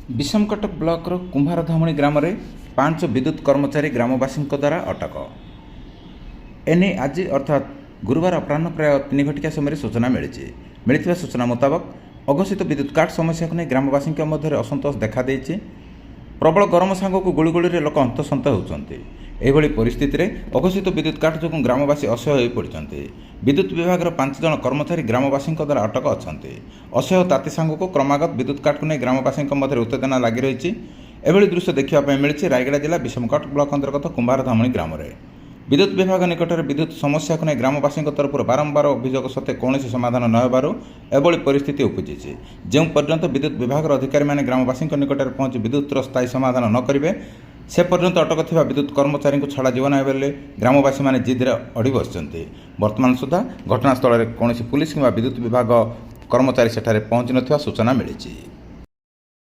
विषमकटक block कुंभारधामणी ग्राम में 5 विद्युत कर्मचारी ग्रामवासी द्वारा अटक। एने आज अर्थात गुरुवार अपराह प्राय 3 घटिका समय सूचना मिली सूचना मुताबक अघोषित विद्युत काट समस्या को नहीं ग्रामवासी मध्य असंतोष देखा प्रबल गरम सांग को गुड़गुड़ी लोक हंतसंत होती। एभली परिस्थिति में अघोषित विद्युत काट जो ग्रामवासी असह्य हो पड़ते। विद्युत विभाग 5 जन कर्मचारी ग्रामवासी द्वारा अटक अच्छा। असह्य ताती सांग को क्रमागत विद्युत काट को नहीं ग्रामवासी मध्य उत्तेजना लगी रही। एभली दृश्य देखा मिली रायगड़ा जिला विषमकटक ब्लॉक अंतर्गत कुंभारधामणी ग्राम में विद्युत विभाग निकट में विद्युत समस्या को नहीं ग्रामवासी तरफ बारंबार अभियोग सत्वे कौन समाधान न होबारु एभली परिस्थिति उपजी। जो पर्यंत विद्युत विभाग अधिकारी मैंने ग्रामवासी निकट में पहुंची विद्युतर स्थायी समाधान न करेंगे से पर्यंत अटक थिबा विद्युत कर्मचारी को छड़ा जीवन बेले ग्रामवासी मैंने जिद्रे अड़ी बसते। वर्तमान सुधा घटनास्थल में कौन पुलिस कि विद्युत विभाग कर्मचारी सेठारे पहुंची नथिबा सूचना मिली।